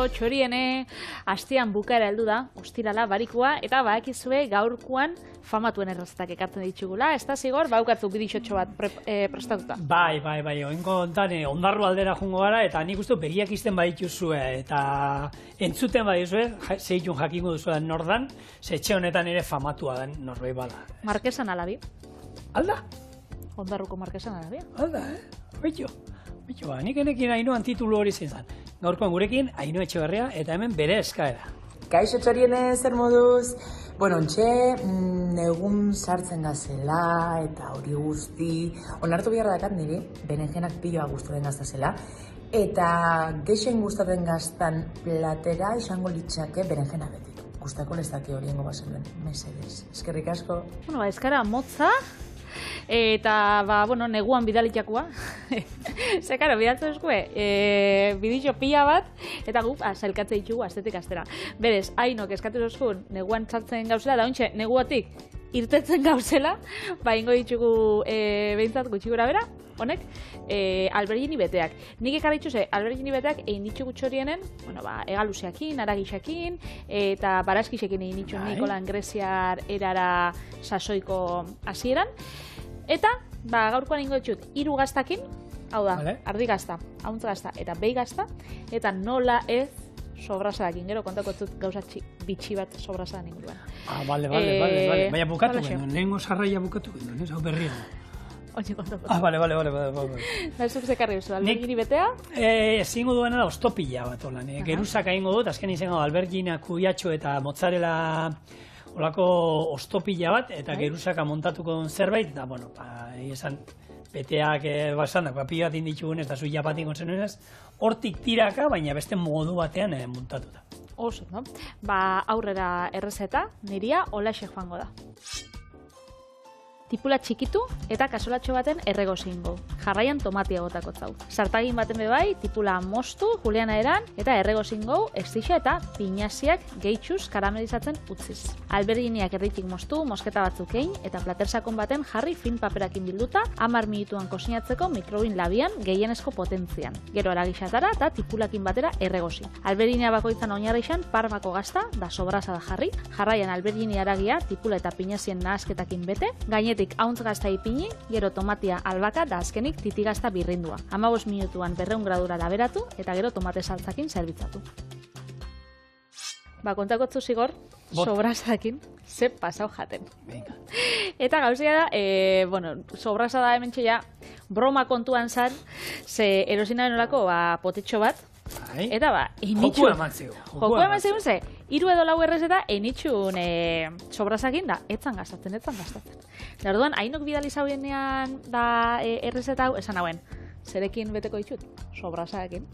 txoriene, astean bukaera heldu da, ostirala, barikua, eta badakizue gaurkoan famatuen errezetak ekartzen ditugula. Ez da zigor, baukatzu bidixotxo bat prestatuta. Bai, oingo ontan, ondarru aldera jungo gara, eta nik uste berriak izten badituzue, eta entzuten badizue, zeitun jakingo duzu nordan, etxe honetan ere famatua den norbait bada. Markesan alabi. Alda? Ondarruko Markesan alabi. Alda, Betxo, nik enekin Ainoan titulu hori zintzen. Gaurkoan gurekin Aino Etxeberria eta hemen bere eskaera. Kaixo txorienez, zer moduz? Bueno, ontxe, egun sartzen gazela eta hori guzti. Onartu biharra dakat niri, berenjenak piloa guztoren gaztazela. Eta geixen gustaten gaztan platera izango litzake berenjena betik. Gustako lezake horiengo bazen mesedez. Eskerrik asko. Bueno, eskara motza. Eta, neguan bidalitxakua. Ze, karo, bidaltzen eskue, bidixo pila bat, eta gu, zailkatze ditugu astetik astera. Berez, Ainok eskatu zuzkun, neguan txartzen gauzela, da ontxe, neguatik irtetzen gauzela, ingo ditugu behintzat gutxi gora bera, honek, albergini beteak. Nik ekarra dituzue, albergini beteak egin ditugu txorienen, egalusiakin, aragixakin, eta baraskixekin egin ditu Nikolan Greziar erara sasoiko hasieran. Eta, gaurkoan ingo ditut, 3 gaztakin, hau da, ardi gazta, hauntz gazta eta behi gazta, eta nola ez sobrasadakin, gero kontako dut gauza bitxi bat sobrasadan inguruan. Bale. Baina bukatu genuen, lehengo sarraia bukatu genuen, ez hau berria. Ointxe kontako. Bale. Zuk zekarri duzu, albergini betea? Ezingo duena da ostopila bat, holan. Geruzak egingo dut, azken izango albergina, kubiatxo eta mozzarella olako ostopila bat, eta geruzaka montatuko duen zerbait, eta, esan, beteak basanak, pila bat inditxugun ez da zuia bat ingo zenunez, hortik tiraka, baina beste modu batean montatuta. Oso, no? Aurrera errezeta, niria holaxe joango da. Tipula txikitu eta kasolatxo baten erregozingo. Jarraian tomatia botako zau. Sartagin baten bebai, tipula mostu, juliana eran, eta erregozingo, estixa eta pinaziak gehitxuz karamelizatzen utziz. Alberginiak erritik mostu, mosketa batzuk egin, eta platersakon baten jarri fin paperakin bilduta, 10 minutuan kosinatzeko mikrobin labian gehienezko potentzian. Gero aragixatara eta tipulakin batera erregozin. Alberginia bakoitzan oinarrixan parmako gazta, da sobrasada jarri, jarraian albergini aragia, tipula eta pinazien nahasketakin bete, gainetik hauntz gazta ipini, gero tomatia albaka da azkenik titigazta birrindua. 15 minutuan 200 gradura laberatu eta gero tomate saltzakin zerbitzatu. Kontakotzu zigor, sobrasakin, ze pasau jaten. Eta gauzia da, sobrasada hemen txea, broma kontuan zan, ze erosinaren olako potetxo bat, eta initxun. Jokua eman zegoen ze, 3 edo 4 errezeta enitxun sobrasakin da, etzan gastatzen. Da orduan, Ainok bidali zauenean da errezeta hau, esan hauen, zerekin beteko ditut, sobrasakin.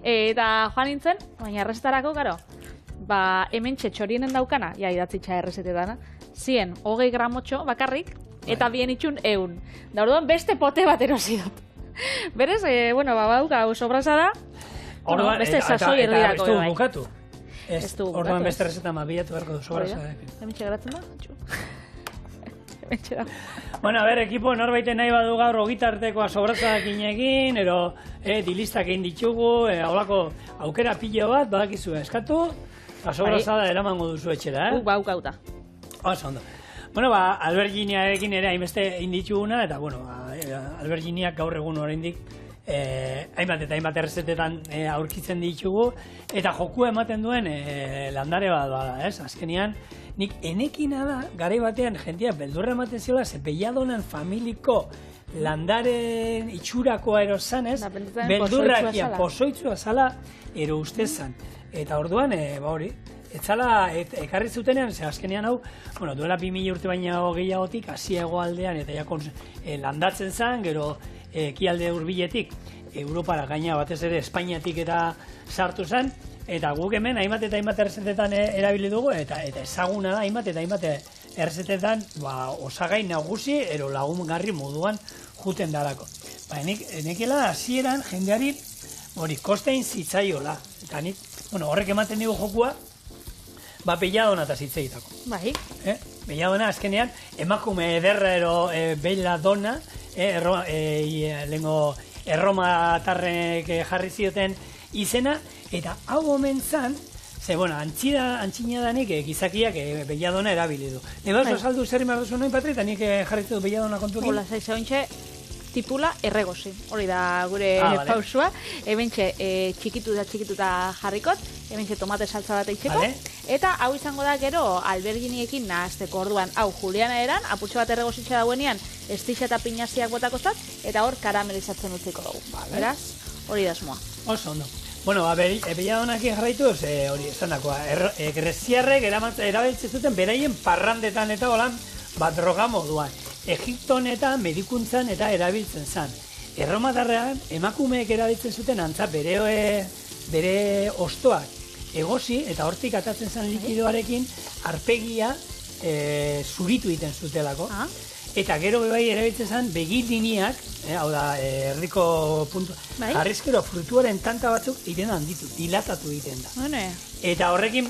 Eta joan nintzen, baina errezetarako, garo, hemen txorienen daukana, idatzitxa errezetetana, 20 gramotxo bakarrik, eta bien itxun 100. Da orduan, beste pote bat erosi dut. Berez, badauka, sobrasada, beste sasoi erdirako. Eta ez bukatu? Ez du bukatu. Orduan beste errezeta mabilatu beharko du sobrasadakin. Hemen txegaratzen da? Hemen txera. Bueno, ekipo norbaiten nahi badu gaur ogitartekoa sobrasadakin egin, ero dilistak egin ditugu, holako aukera pilo bat, badakizu eskatu, sobrasada eramango duzu etxera, Baukauta. Oso ondo. Bueno, alberginiarekin ere hainbeste egin dituguna, eta, alberginiak gaur egun oraindik hainbat errezetetan aurkitzen ditugu, eta joku ematen duen landare bat da, ez? Azkenian, nik enekina da, garai batean jentia beldurra ematen ziola, ze Belladonan familiko landaren itxurakoa erosan, ez? Beldurrakia pozoitzua zala ero ustezan. Eta orduan, hori, etzala, ekarri zutenean, ze azkenean hau, duela 2000 urte baina gehiagotik, Asia hegoaldean, eta jakon landatzen zen, gero ekialde hurbiletik, Europara gaina batez ere Espainiatik eta sartu zen, eta guk hemen hainbat eta hainbat errezetetan erabili dugu, eta ezaguna da hainbat eta hainbat errezetetan osagai nagusi, ero lagungarri moduan juten darako. Nekela hasieran jendeari kostein zitzaiola, eta nik, horrek ematen digu jokua, Belladona eta zitzeitako. Bai. Belladona azkenean, emakume ederra ero Belladona, lehengo erromatarrek jarri zioten izena, Eta hau omen zan, ze, bueno, antzina danik gizakiak belladona erabili du. Eba oso saldu zer imar duzu noin, Patri, eta nik jarritu du belladona kontuekin? Hola, zaize hontxe, tipula erregozi. Hori da gure pausua. Hementxe txikituta jarrikot, hementxe tomate saltza bat eitzeko. Vale. Eta hau izango da gero alberginiekin nahazteko. Orduan, hau Juliana eran, apurtxo bat erregozitxe dauenean, estixa eta pinaziak botako zat, eta hor karamelizatzen utziko dugu. Vale. Beraz, hori da asmoa. Oso ondo. Bueno, belladonakin jarraituz, hori esan dakoa, greziarrek erabiltzen zuten beraien parrandetan eta holan, droga moduan. Egipton eta medikuntzan eta erabiltzen zan. Erromatarrean, emakumeek erabiltzen zuten antza bere ostoak egosi eta hortik atatzen zan likidoarekin arpegia zuritu egiten zutelako. Eta gero bai erabiltzen zen begiliniak, hau da, herriko puntu, jarrizkero frutuaren tanta batzuk egiten handitu, dilatatu egiten da. Eta horrekin,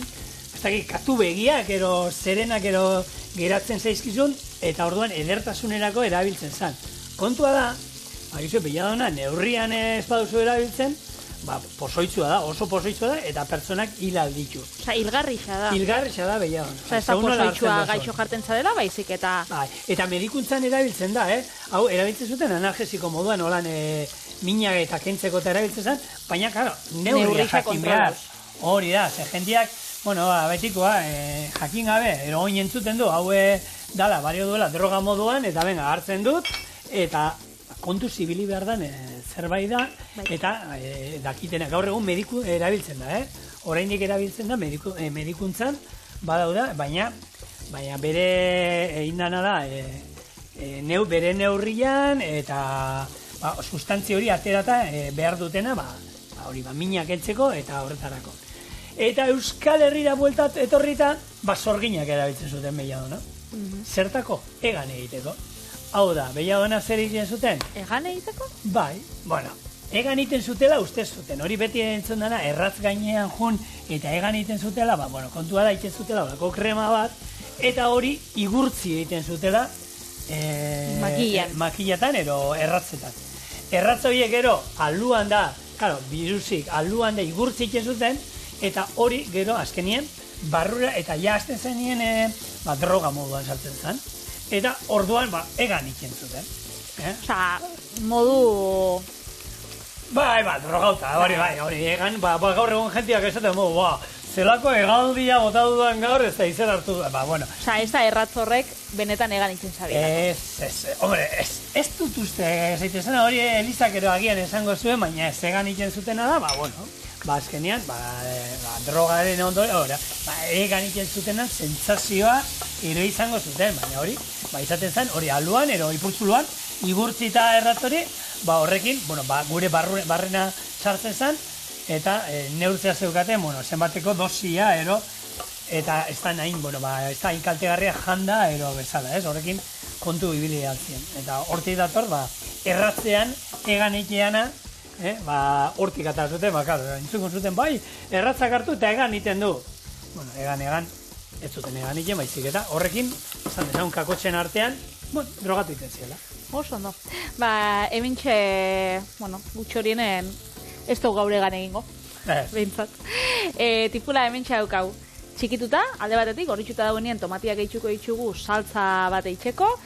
katu begiak, ero zerenak, ero geratzen zaizkizun, eta orduan edertasunerako erabiltzen zen. Kontua da, belladona, neurrian ez baduzu erabiltzen, pozoitzua da, oso pozoitzua da, eta pertsonak hil alditu. Osa, hilgarrixa da. Hilgarrixa da belladona. Osa, ez da pozoitzua gaixo jartzen zadela, baizik eta... Eta medikuntzan erabiltzen da, Hau, erabiltzen zuten analgesiko moduan, holan minak eta kentzeko eta erabiltzen zen, baina, karo, neurria jakin behar. Hori da, ze jendiak, bueno, betikoa, jakin gabe, ero oin entzuten du, hau dala, bario duela droga moduan, eta venga, hartzen dut, eta kontu zibili behar dan zerbait da, eta dakitena, gaur egun mediku erabiltzen da, oraindik erabiltzen da medikuntzan, badauda, baina bere egin dana da, bere neurrian, eta sustantzia hori aterata behar dutena, hori, minak entzeko eta horretarako. Eta Euskal Herrira bueltat etorrita, sorginak erabiltzen zuten belladona. Zertako? Egan egiteko. Hau da, belladona zer egiten zuten? Egan egiteko? Bai, bueno, egan egiten zutela uste zuten. Hori beti entzun dena, erratz gainean jun, eta egan egiten zutela, kontua da egiten zutela, olako krema bat, eta hori igurtzi egiten zutela makillatan, ero erratzetan. Erratz horiek gero, aluan da, claro, birusik, aluan da igurtzi egiten zuten, eta hori gero azkenien barrura eta jazten zenien droga moduan saltzen zen. Eta orduan egan iken zuten. Osa, modu... Bai, drogauta, hori egan, gaur egun jentiak esaten modu, zelako egaldia bota dudan gaur ez da izen hartu dudan, bueno. Osa, ez da erratzorrek benetan egan iken zabietako. Hombre, ez dut uste, zaite zena hori Elizak ero agian esango zuen, baina ez egan iken zutena da, bueno. Azkenean, drogaren ondoren, egan iken zutena sentsazioa ere izango zuten, baina hori, izaten zen, hori aluan, ero ipurtzuluan, igurtzi eta erratzori, horrekin, gure barrena sartzen zen, eta neurtzea zeukaten, zenbateko dosia, ero, eta ez da nahin, ez da inkaltegarria janda, ero bezala, horrekin kontu ibili altzien. Eta hortik dator, erratzean, egan ikeana, hortik eta zuten, entzuko zuten, erratzak hartu eta egan iten du. Egan, ez zuten egan iten, baizik eta horrekin, esan dezagun kakotxen artean, drogatu iten ziela. Oso ondo. Hementxe, gutxorienen ez dugu gaur egan egingo, behintzat. Tipula hementxe haukau. Txikituta, alde batetik, horritxuta dauenean tomatiak eitxuko ditugu saltza bat eitxeko,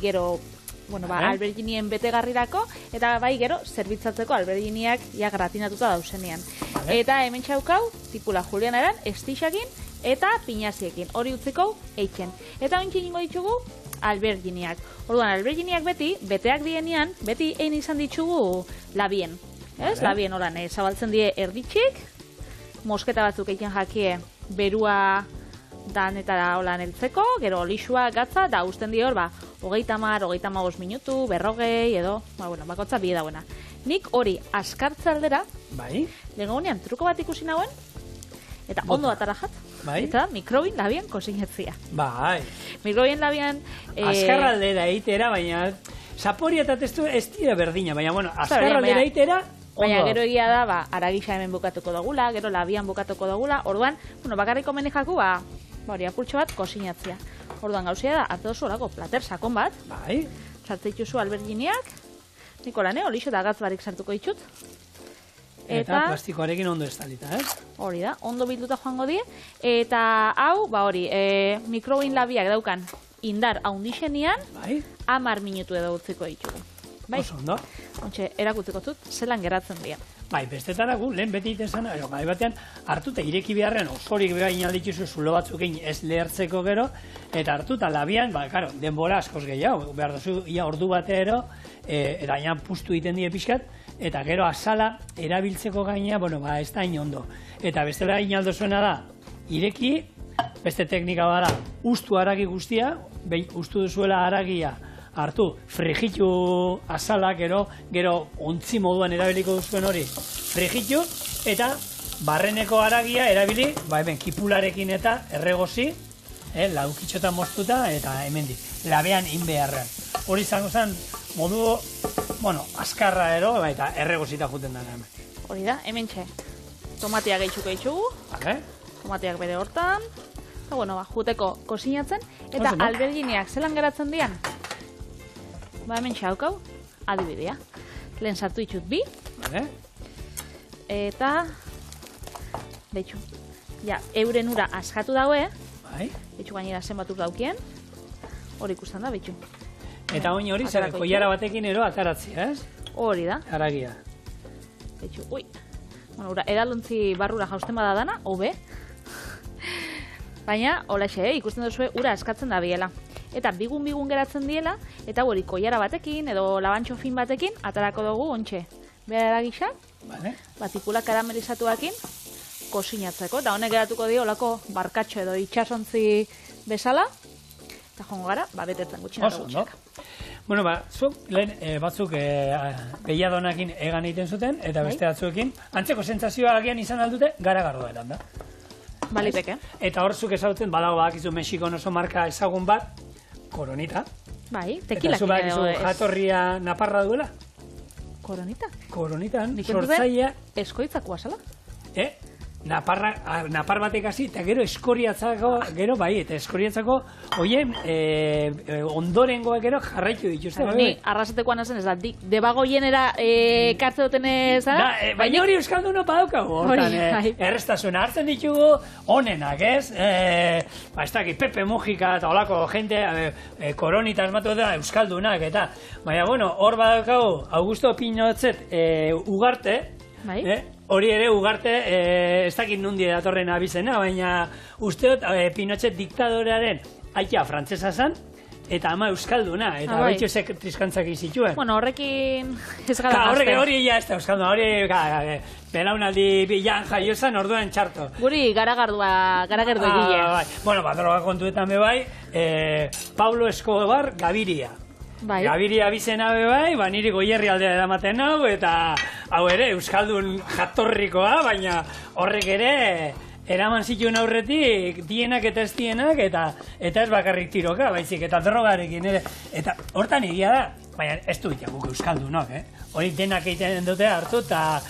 gero alberginien betegarrirako, eta gero zerbitzatzeko alberginiak gratinatuta dauzenean. Eta hemen txaukau, tipula Juliana eran, estixakin eta pinaziekin, hori utziko eitzen. Eta ointxe ningo ditugu alberginiak. Orduan, alberginiak beteak dienean, beti egin izan ditugu labien. Labien horan, zabaltzen die erditxik, mosketa batzuk eitzen jakie berua danetara holan heltzeko, gero olixua gatza, da usten di hor, 30-35 minutu, 40 edo, bakotza bide dauena. Nik hori askartze aldera, legonean truko bat ikusi nauen, eta ondo atara jat, eta mikrobin labien kosinatzia. Mikrobin labien... Askarra aldera eitera, baina sapori eta testu ez dira berdina, baina askarra aldera eitera, baina gero egia da, aragisa hemen bukatuko dugula, gero labian bukatuko dugula, orduan, bakarriko menijaku, apurtxo bat kosinatzia. Orduan gauzea da, hartu dozu olako plater sakon bat, sartze dituzu alberginiak, Nikolane, olixo eta gatz barik sartuko ditut, Eta plastikoarekin ondo estalita, ez? Hori da, ondo bilduta joango die. Eta hau, mikrobein labiak daukan indar haundixenian, 10 minutu edo utziko ditugu. Bai? Oso ondo. Ontxe, erakutziko zut, zelan geratzen dira. Bai, bestetaragu, lehen beti iten zena, gai batean, hartuta ireki beharren osorik behain aldituzu zulo batzukin ez lehertzeko gero, eta hartuta labian, karo, denbora askoz gehiago, behar duzu, ordu batero, eta hain pustu iten die pixkat, eta gero azala erabiltzeko gaina, ez da hain ondo. Eta bestela hain aldo zuena da, ireki, beste teknika bada, ustu haragi guztia, ustu duzuela haragia, hartu, frigitu azala, gero ontzi moduan erabiliko duzuen hori, frigitu, eta barreneko haragia erabili, hemen kipularekin eta erregozi, laukitxotan moztuta, eta hemendik, labean inbeharrean. Hori izango zen, modu, azkarra eta erregozita juten da hemen. Hori da, hemen txe, tomateak eitxuko eitxugu, tomateak bere hortan, eta juteko kosinatzen, eta albergineak zelan geratzen dian? Hemen txaukau, adibidea. Lehen sartu ditut bi. Eta, behitxu, euren ura askatu daue. Behitxu gainera zenbat ur daukien. Hori ikusten da, behitxu. Eta oin hori, zer, koiara batekin ataratzia, ez? Hori da. Haragia. Behitxu, edalontzi barrura jausten bada dana, hobe. Baina, holaxe, ikusten duzue, ura askatzen da biela. Eta bigun geratzen diela, eta hori koiara batekin edo labantxo fin batekin atarako dugu ontxe. Behar gisa, batikula karamelizatuakin kosinatzeko. Eta honek geratuko dio olako barkatxo edo itxasontzi bezala. Eta jongo gara, betetzen gutxinako gutxeka. Bueno, lehen batzuk behiadonakin egan egiten zuten, eta beste batzuekin, antzeko sentsazioa agian izan aldute, garagardoa eran da. Baliteke. Eta hor zuk ezagutzen, badago badakizu Mexikon oso marka ezagun bat, Koronita. Bai, tekilak. Eta zu badakizu jatorria naparra duela? Koronita? Koronitan, sortzaia. Eskoitzako asala? Napar batek hasi, eta gero eskoriatzako, eta eskoriatzako, oien, ondorengoak gero jarraitu dituzte. Ni, arrasatekoan ezen ez da, debagoienera kartze duten zara? Baina hori euskalduna badaukagu, errestazuna hartzen ditugu, onenak, ez? Ez dakit, Pepe Mujika eta olako jente, Koronita esmatu da euskaldunak, eta, baina, hor badaukagu, Augusto Pinotzet Ugarte, hori ere Ugarte, ez dakit nundi datorren abizena, baina usteot Pinochet diktadorearen aita frantzesa zan, eta ama euskalduna, eta baitxo ezek triskantzak izituen. Horrekin ez gara gazte. Hori ez da euskalduna, hori belaunaldi bilan jaio zan, orduan txarto. Guri garagardu egile. Droga kontuetan bebai, Pablo Escobar Gaviria. Gaviria bizena bebai, niri Goierri aldera edamaten hau, eta hau ere, euskaldun jatorrikoa, baina horrek ere eraman zituen aurretik dienak eta ez dienak, eta ez bakarrik tiroka, baizik, eta drogarekin ere. Eta hortan egia da, baina ez du guk euskaldunok, hori denak egiten dute hartu, eta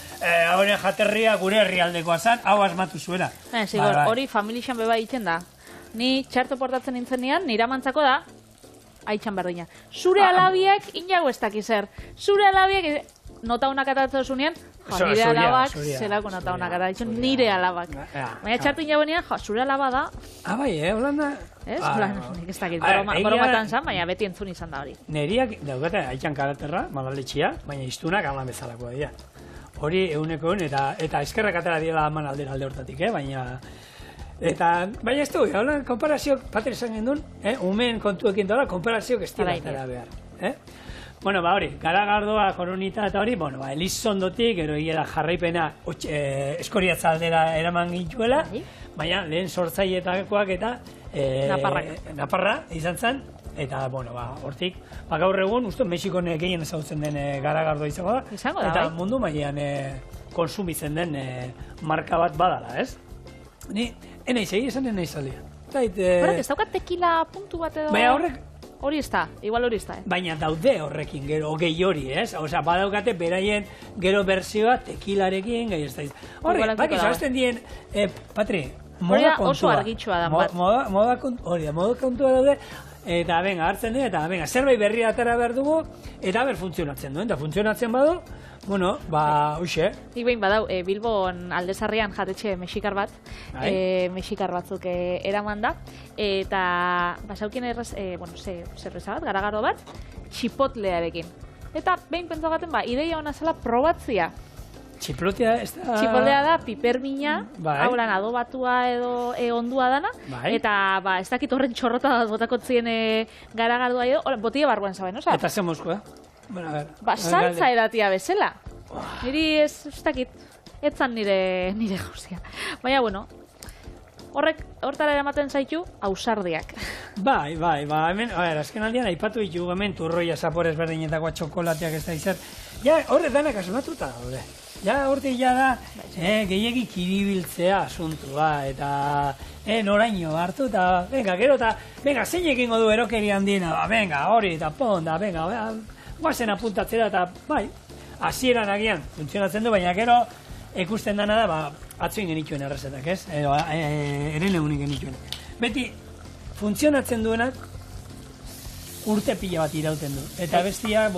hori jaterria gure herrialdekoa zan, hau asmatu zuela. Hori familixan beba egiten da. Ni txarto portatzen nintzenean, nire amantzako da, haitxan berdina. Zure alabiek, inago ez dakiz zer. Zure alabiek, nota honak atatzen zunean, nire alabak, zelako nota honak atatzen, nire alabak. Baina txartu inagoenean, zure alaba da. Bai, holanda. Ez, nik ez dakit, boromatan zan, baina beti entzun izan da hori. Neriak daukate haitxan karakterra, malaletxia, baina iztunak alan bezalakoa dira. Hori egunekoen, eta eskerrak atera diela aman alde hortatik, baina... Baina ez du, konparazioak, Patri esan gendun, umeen kontuekin dola, konparazioak ez dira atera behar. Hori, garagardoa, Koronita eta hori, Elizondotik, gero hiela jarraipena eskoriatza aldera eraman gintuela, baina lehen sortzaietakoak eta Naparra izan zen, eta, hortik, gaur egun, uste, Mexikon gehien ezagutzen den garagardoa izango da, eta mundu mailean konsumitzen den marka bat badala, ez? Ni, enaiz esan enaiz aldia. Horrek, ez daukat tekila puntu bat edo... Baina horrek... Hori ez da, igual hori ez da. Baina daude horrekin, gero, gehi hori, ez? Osa, badaukate beraien gero bersioa tekilarekin, gehi ez da. Horrek, baki, zabazten dien, Patri, Hori da oso argitsua da bat. Moda kontua daude, eta benga, hartzen dira, eta benga, zerbait berria atera behar dugu, eta funtzionatzen duen, eta funtzionatzen badu, bueno, hoxe. Nik behin badau, Bilbon Aldezarrian jatetxe mexikar bat, mexikar batzuk eraman da, eta basaukien zerbeza bat, garagaro bat, txipotlearekin. Eta behin pentsa baten, ideia hona zela probatzia. Txiplotea ez da... Txipotlea da pipermina, hauran adobatua edo ondua dana, eta ez dakit horren txorrota bat botakotzien garagardua edo, botila barruan zaben, oza? Eta ze mozkoa? Saltza edatia bezala. Niri ez dakit, etzan nire gauzia. Baina, bueno, hortara eramaten zaitu, ausardiak. Bai, hemen, azken aldean, aipatu ditugu hemen, turroia zaporez berdinetakoa txokolateak ez da izan. Ja, horre danak asmatuta daude. Ja, hortik da, gehiagi kiribiltzea asuntua, eta noraino hartu, eta, gero, eta, zein egingo du erokeri handiena, hori, eta ponda, guazen apuntatzera, eta, bai, hasieran agian, funtzionatzen du, baina gero, ikusten dana da, atzuin genituen errezetak, ez? Eren lehunik genituen. Beti, funtzionatzen duenak, urte pila bat irauten du. Eta bestia,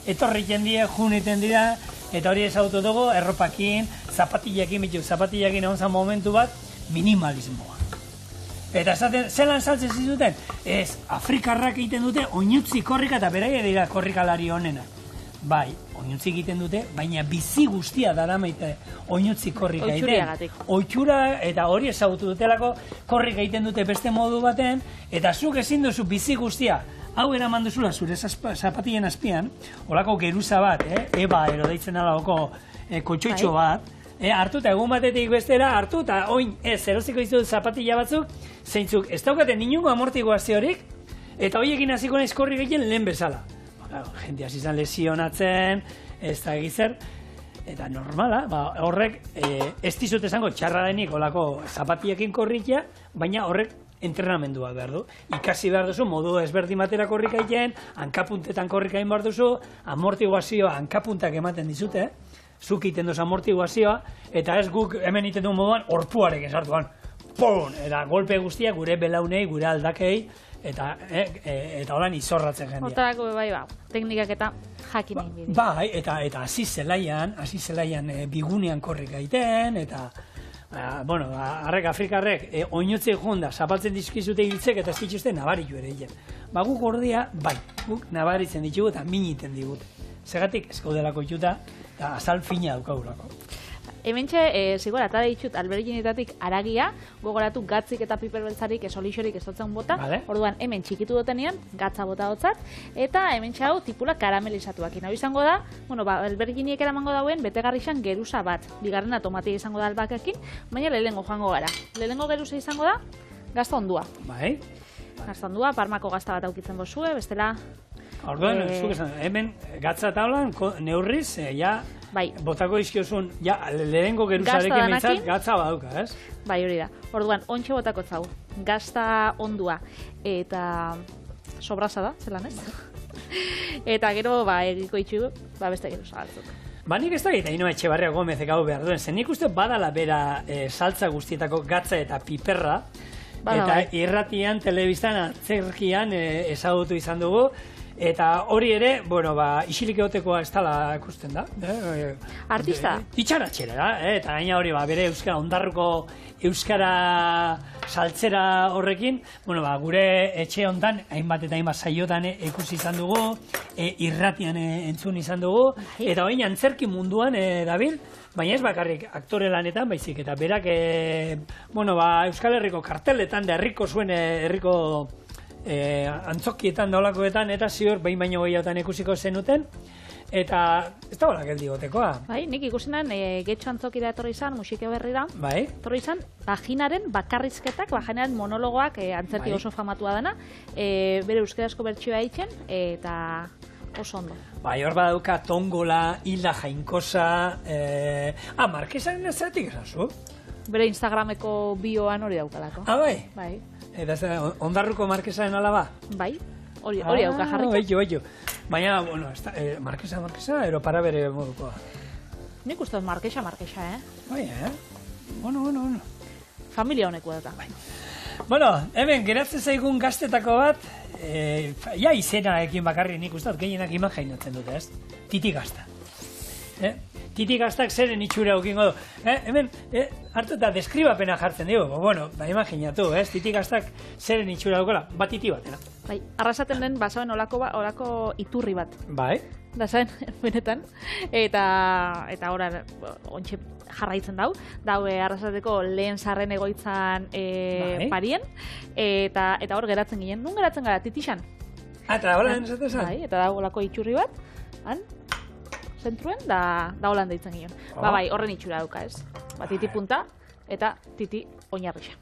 etorriken die, juniten dira, eta hori ezagutu dugu, erropakin, zapatillakin, egon zan momentu bat, minimalismoa. Eta zelan saltzen zizuten? Ez, Afrikarrak egiten dute, oinutzi korrika, eta beraia dira korrikalari honena. Bai, oinutzi egiten dute, baina bizi guztia daramaite oinutzi korrika egiten. Oitxura, eta hori ezagutu dutelako, korrika egiten dute beste modu baten, eta zuk ezin duzu bizi guztia, hau eraman duzula zure zapatillen azpian, holako geruza bat, eba erodeitzen alako kotxoitxo bat, hartu eta egun batetik bestera, hartu eta oin erosiko dizu zapatilla batzuk, zeintzuk ez daukaten inungo amortiguaziorik, eta horiekin hasiko naiz korri gehien lehen bezala. Jente hasi izan lesionatzen, ez da egizer, eta normala, horrek ez dizut esango txarra denik olako zapatillekin korrikia, baina horrek entrenamendua behar du. Ikasi behar duzu, modu ezberdin batera korrika egiten, hankapuntetan korrika egin behar duzu, amortiguazioa hankapuntak ematen dizute, zuk egiten duzu amortiguazioa, eta ez guk hemen egiten duen moduan, horpuarekin sartuan, pum! Eta golpe guztia gure belaunei, gure aldakei, eta horan izorratzen jendea. Hortarako teknikak eta jakin egin bidea. Bai, eta hasi zelaian bigunean korrika egiten, eta harrek Afrikarrek oinutzi junda, zapaltzen dizkizute hiltzek eta ez dituzte nabaritu ere egin. Guk ordia, guk nabaritzen ditugu eta miniten digute. Zegatik, ez gaudelako ituta, eta azal fina daukagurako. Hementxe, zigora, eta ditut alberginetatik aragia, gogoratu gatzik eta piperbeltzarik esolixorik ezotzen bota, orduan hemen txikitu dutenean, gatza bota hotzat, eta hementxe hau tipula karamelizatuak. Hau izango da, alberginiek eramango dauen, betegarri izan geruza bat, bigarrena tomatia izango da albakakin, baina lehengo joango gara. Lehengo geruza izango da, gazta ondua. Bai. Gazta ondua, parmako gazta bat aukitzen bozue, bestela... Orduan, hemen gatza taulan, neurriz, botako izkiozun, lehengo geruzarekin mintzat, gatza baduka, ez? Bai, hori da. Orduan, ontxe botako zau, gazta ondua eta sobrasa da, zelan ez? Eta gero, egiko itxu, beste geruza batzuk. Nik ez da gita, ino Etxebarria Gomezek hau behar duen, zen nik uste badala bera saltza guztietako gatza eta piperra, eta irratian, telebistan, atzerkian ezagutu izan dugu, eta hori ere, isilik egotekoa ez dala ikusten da. Artista? Itxaratxera da, eta gaina hori bere euskara, ondarruko euskara saltzera horrekin, gure etxe hontan, hainbat eta hainbat saiotan ikusi izan dugu, irratian entzun izan dugu, eta hori antzerki munduan dabil, baina ez bakarrik aktore lanetan, baizik, eta berak, Euskal Herriko karteletan, da herriko zuen, herriko antzokietan daulakoetan, eta ziur behin baino gehiagotan ikusiko zenuten, eta ez da hola geldi gotekoa. Nik ikusinan getxo antzokira etorri izan, musike berrira, bai. Etorri izan, vaginaren bakarrizketak, vaginaren monologoak antzerki oso famatua dana, bere euskarazko bertsioa egiten, eta oso ondo. Hor badauka Tongola, Hilda Jainkosa, Marquesaren ezatik esazu? Bere Instagrameko bioan hori daukalako. Bai? Bai. Eta ondarruko Marquesaren alaba? Bai, hori dauka jarrika. Oio. Baina, Marquesa, ero para bere modukoa. Nik uste Marquesa, Bai, Bueno. familia honeku da. Bueno, hemen, geratzen zaigun gaztetako bat, ja izenaekin bakarri nik uste, gehienak imaginatzen dute, ez? Titi gazta. Titi gaztak zeren itxura ukingo du. Hemen, hartu eta deskribapena jartzen dugu. Bueno, imaginatu, ez? Titi gaztak zeren itxura dukola, bat titi batera. Bai, arrasaten den basoen olako iturri bat. Bai. Da zen, benetan. Eta ora, ontxe jarraitzen dau arrasateko lehen zarren egoitzan parien, eta hor geratzen ginen. Nun geratzen gara, Titixan? Eta hola, esaten zen? Bai, eta da olako itxurri bat, han, zentruen, da holan deitzen ginen. Bai, horren itxura dauka, ez? Titi punta, eta Titi oinarrixa.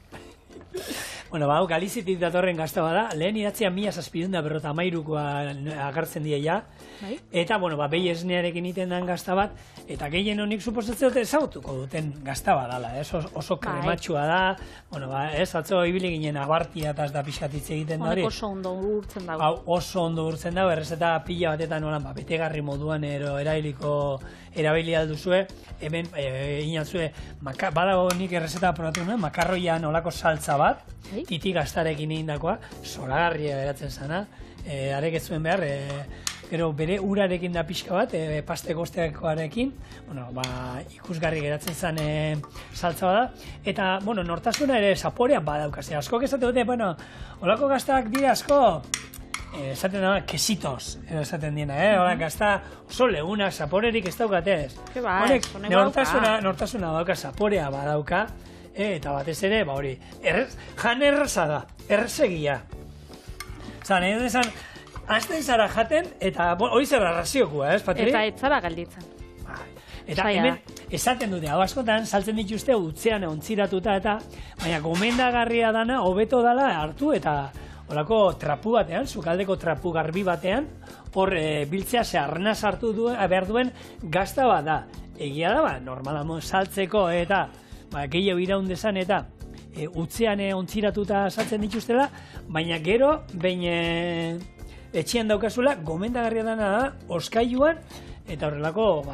Bueno, Galizitik datorren gazta bada, lehen idatzean 1753koa agertzen die ja. Eta, bueno, behi esnearekin iten den gazta bat, eta gehien honik suposatzen dute ezagutuko duten gazta badala, ez? Oso krematxua da, bueno, ez, atzo ibili ginen abartia eta ez da pixatitze egiten da hori. Honek oso ondo urtzen dago. Oso ondo urtzen dago, errezeta pila batetan nolan, betegarri moduan erabili alduzue, hemen, inatzue, badago nik errezeta probatu nuen, makarroian olako saltza bat, Titi gaztarekin egindakoa, zoragarria geratzen zana, arek ez zuen behar, gero bere urarekin da pixka bat, paste gozteakoarekin, bueno, ikusgarri geratzen zen saltza bada, eta, bueno, nortasuna ere zaporean badaukaz, asko esate dute, bueno, olako gaztak dira asko, esaten da, kesitos, esaten diena, hola, gazta oso legunak, zaporerik ez daukatez. Honek, nortasuna badauka, zaporea badauka, eta batez ere, hori, jan erraza da, errezegia. Zan, azten zara jaten, eta hori zara raziokua, ez, Patri? Eta ez zara galditzen. Eta hemen, esaten dute, hau askotan, saltzen dituzte utzean ontziratuta, eta, baina gomendagarria dana, hobeto dala hartu, eta horako trapu batean, sukaldeko trapu garbi batean, hor biltzea ze arnaz hartu behar duen gazta bat da. Egia da, normalamo saltzeko, eta gehiago iraun dezan eta utzean ontziratuta saltzen dituztela, baina gero, behin etxean daukazula, gomendagarria dana da, oskailuan, eta horrelako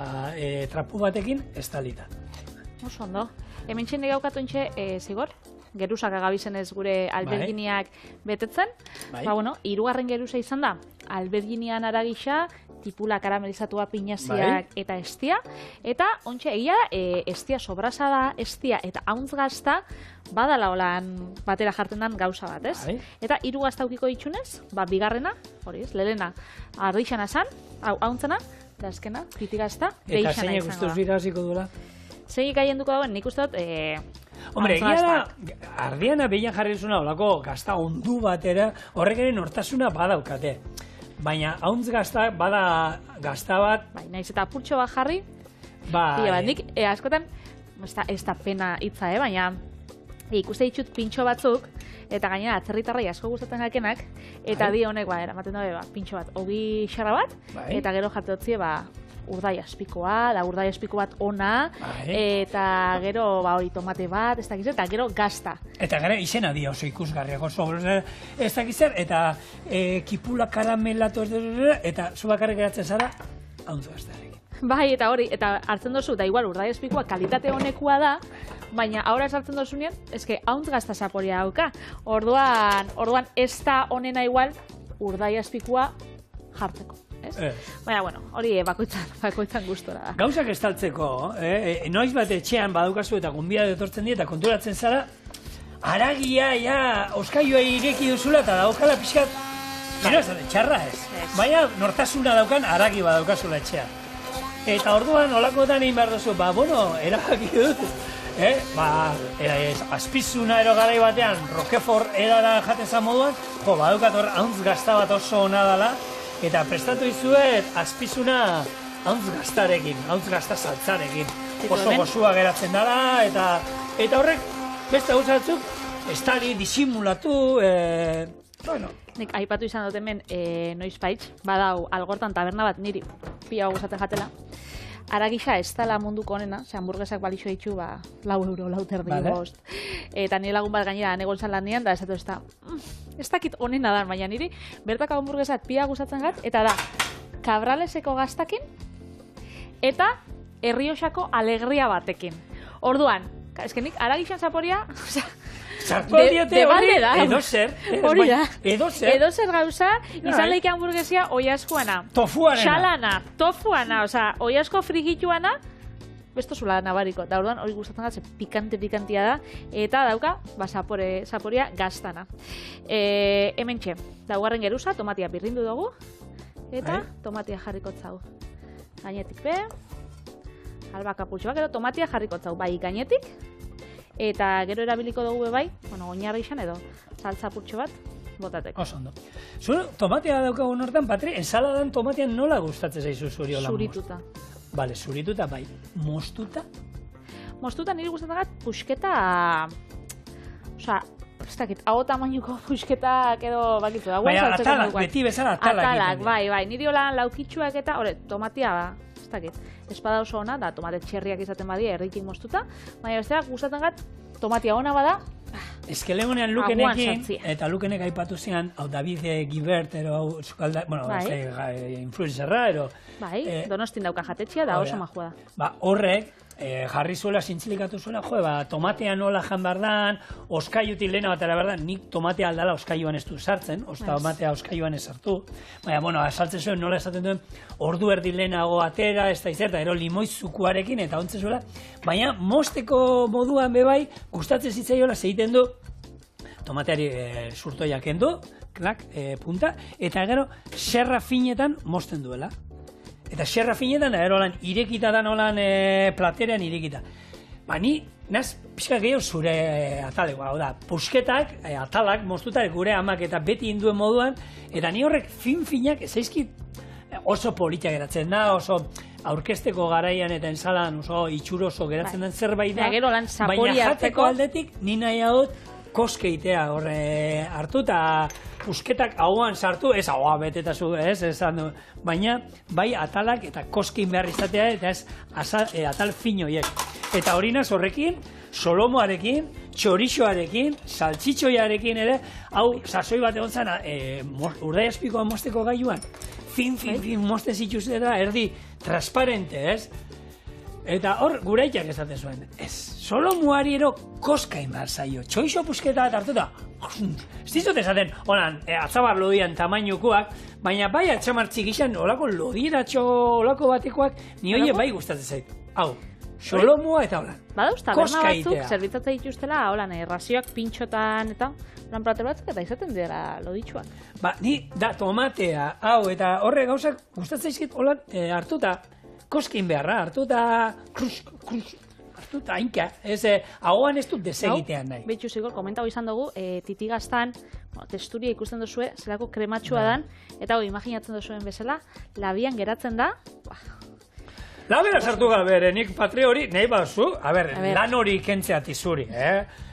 trapu batekin estalita. Oso ondo. Hemen txende gaukatontxe, zigor? Gerusak agabizenez gure alberginiak betetzen. Bueno, 3. geruza izan da, alberginian aragisa, tipula karamelizatua pinaziak eta estia. Eta, ontxe, egia da, estia sobrasa da, estia eta hauntz gazta, badala holan batera jartzen den gauza bat, ez? Eta 3 gazta aukiko ditxunez, bigarrena, hori ez, lelena, ardixana zan, hauntzena, da azkena, Titi gazta, eta zeinek ustuz biraziko duela? Zeinek aien duko dagoen, nik uste dut, hombre, egia da, ardiana behian jarri zuna olako gazta ondu batera, horrek ere nortasuna badaukate. Baina hauntz gazta, bada gazta bat... Bai, nahiz eta apurtxo bat jarri, nik askotan, ez da pena hitza, baina ikuste ditut pintxo batzuk, eta gainera atzerritarrai asko gustatzen jakenak, eta di honek, eramaten dabe, pintxo bat, ogi xarra bat, eta gero jatotzie, urdai aspikoa, da urdai aspiko bat ona, eta gero hori tomate bat, ez dakiz, eta gero gazta. Eta gara izena dia oso ikusgarriak oso, ez dakiz, eta kipula karamelatu, eta zu bakarrik geratzen zara, hauntz gaztarekin. Bai, eta hori, eta hartzen dozu, eta igual urdai aspikoa kalitate honekua da, baina aurra sartzen dozunean, eske hauntz gazta zaporia dauka. Orduan ez da honena igual urdai aspikoa jartzeko. Baina, bueno, hori bakoitzan gustora da. Gauzak estaltzeko, noiz bat etxean badaukazu eta gonbia etortzen die eta konturatzen zara, haragia, oskailua ireki duzula eta daukala pixkat, txarra ez. Baina nortasuna daukan haragi badaukazula etxean. Eta orduan, olakotan egin behar duzu, erabaki dut, azpizuna ero garai batean, Roquefort edara jatezan moduan, badaukat hor hauntz gazta bat oso ona dela, eta prestatu izuet azpizuna hauntz gaztarekin, hauntz gazta saltzarekin. Oso gozua geratzen dela, eta horrek beste gauza batzuk, estali, disimulatu, Nik aipatu izan dut hemen noizpaitz, badau algortan taberna bat niri pila gustatzen jatela. Aragisa ez dela munduko honena, hamburguesak balixo ditu 4 euro, 4 erdi bost. Eta nire lagun bat gainera negoltzan lan nian, da esatu ez dakit honena da, baina niri bertako hamburguesak pila gustatzen gat, eta da, Cabraleseko gaztakin, eta Errioxako alegria batekin. Orduan, Ez que nik aragixan zaporia, Zaporia balde da. edo zer. Hori da. Edo zer. Edo zer gauza, izan leike hamburguesia oiazkoana. Tofuarena. Xalana, tofuana, osea, oiazko frigituana, besto zula nabariko. Da orduan hori gustatzen da, pikantia da, eta dauka, zaporia gaztana. Hementxe, daugarren geruza, tomatia birrindu dugu, eta tomatia jarriko zau. Gainetik be, alba kaputxo bat, gero tomatia jarriko zau, bai gainetik, eta gero erabiliko dugu bai, oinarri izan edo, saltza putxo bat, botateko. Oso ondo. Zure tomatea daukagun hortan, Patri, ensaladan tomatean nola gustatzen zaizu zuri hola? Zurituta. Bale, zurituta bai. Mostuta? Mostuta niri gustatzen gat, pusketa, osea, ez dakit, hau tamainuko pusketak edo bakitzu. Baina atalak, beti bezala atalak. Atalak, bai, niri holan laukitxuak eta, tomatia, ez dakit, espada oso ona, da tomate txerriak izaten badia, erritik mostuta, baina besteak gustatzen gat, tomatia ona bada, Eskelegunean Lukenekin, eta Lukenek aipatu zian, hau David Gibert, ero hau zukalda, bueno, influenzerra, ero... Bai, Donostin dauka jatetxea, da oso majua da. Ba, horrek, jarri zuela, zintzilikatu zuela, tomatea nola jan bardan, oskaiutik lehena bat, berdan, nik tomatea aldala oskaiuan ez du sartzen, tomatea oskaiuan ez sartu, baina, bueno, asaltzen zuen nola esaten duen, ordu erdi lehenago atera, ez da izerta, ero limoiz zukuarekin, eta ontzen zuela, baina, mosteko moduan bebai, gustatzen zitzaiola, egiten du tomateari surtoiak kendu, punta, eta gero xerra finetan mosten duela. Eta xerra finetan, gero lan irekita da nolan platerean irekita. Ba, ni, naz, pixka gehiago zure ataleko, hau da, pusketak, atalak, mostutak gure amak eta beti induen moduan, eta ni horrek fin-finak ezaizkit oso politia geratzen da, oso aurkesteko garaian eta ensalan oso itxuroso geratzen den zerbait da, baina jateko aldetik ni nahi haut koskeitea horre hartu eta pusketak hauan sartu, ez haua betetazu, esan du, baina bai atalak eta koskein behar izatea eta ez atal finoiek. Eta hori naz horrekin, solomoarekin, txorixoarekin, saltxitxoiarekin ere, hau sasoi bat egon zen, urdai azpikoan mosteko gaiuan, fin moste zituzera, erdi transparente, ez? Eta hor, gure aitak esaten zuen, ez, solomoari ero koskain behar zaio, txoixo pusketa bat hartuta, ez dizut esaten, holan, atzabar lodian tamainukoak, baina bai atxamar txikixan, olako lodieratxo, olako batekoak, ni hori bai gustatzen zait, hau. Solomoa eta holan. Badauz, taberna batzuk, zerbitzatzen dituztela, holan, razioak pintxotan, eta lan plater batzuk eta izaten dira loditxuak. Ba, ni da tomatea, hau, eta horre gauzak gustatzen izkit holan hartuta, koskin beharra, hartuta, hartuta, hainka, ez, hauan ez dut desegitean nahi. Betxu zigor, komentago izan dugu, titigaztan, testuria ikusten duzue, zelako krematxua dan, eta hori, imaginatzen duzuen bezala, labian geratzen da, Labera sartu gabe, nik Patri hori, nahi bazu, lan hori kentzea tizuri,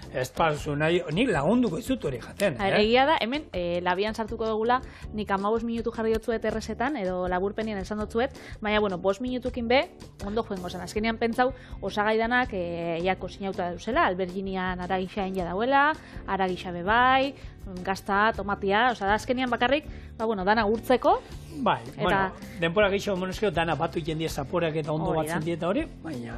ez pasu, nik lagunduko izut hori jaten. Egia da, hemen, labian sartuko dugula, nik 15 minutu jarri dutzuet errezetan, edo laburpenien esan dutzuet, baina, bueno, 5 minutukin be, ondo joengo zen. Azkenean pentsau, osagaidanak, jako sinauta duzela, alberginian aragixaen dauela, aragisa bebai, gazta, tomatia, oza, da azkenean bakarrik, ba, bueno, dana urtzeko. Bai, bueno, denpora gehiago monezkeo dana batu jendia zaporak eta ondo batzen dieta hori, baina,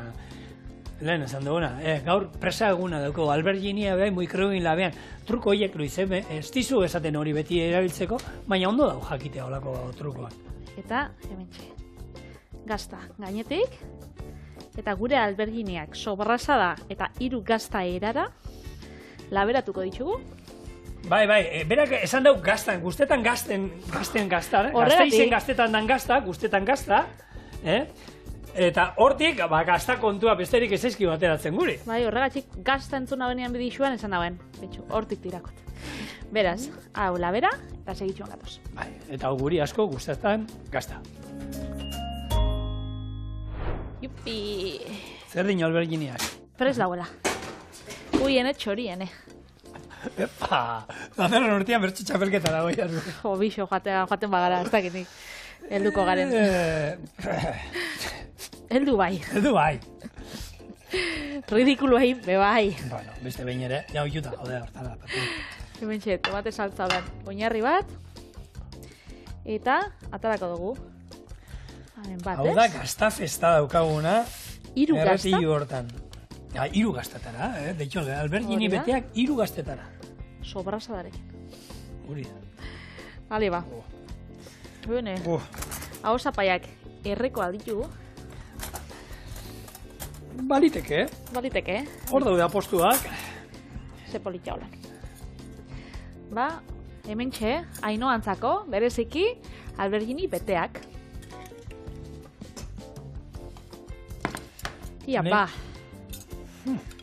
lehen esan duguna, gaur presa eguna dauko, alberginia behin, muikreugin labean, truko horiek luizeme, ez dizu esaten hori beti erabiltzeko, baina ondo dau jakitea olako trukoak. Eta, hementxe, gazta gainetik, eta gure alberginiak sobrasada eta 3 gazta erara, laberatuko ditugu. Bai, berak esan dau gaztan, guztetan gazten gazta, gazteizen gaztetan dan gazta, guztetan gazta, eta hortik, gazta kontua besterik ezaizki bateratzen guri. Bai, horregatik gazta entzuna benean bidixuan esan dauen, betxu, hortik tirakot. Beraz, hau labera, eta segitxuan gatoz. Bai, eta guri asko guztetan gazta. Jupi! Zer dino alberginiak? Prez dauela. Uiene txoriene. Epa, datorren urtean bertsu txapelketa dago jarru. Jo, bixo, joaten bagara, ez dakinik. Helduko garen. Heldu bai. Heldu bai. Ridikulu egin, bai. Bueno, beste behin ere, jau juta, jode, hortala. Hementxe, tomate saltza behar. Oinarri bat. Eta, atarako dugu. Hau da, gazta festa daukaguna. 3 gazta. Hortan. Hiru gaztetara, deitxo, albergini beteak 3 gaztetara. Sobrasadarekin. Hori da. Bale, ba. Bene, hau zapaiak erreko alditu. Baliteke, Baliteke, hor daude apostuak. ze politia holan. Ba, hemen txe, Ainoantzako, bereziki, albergini beteak. Ia, ba.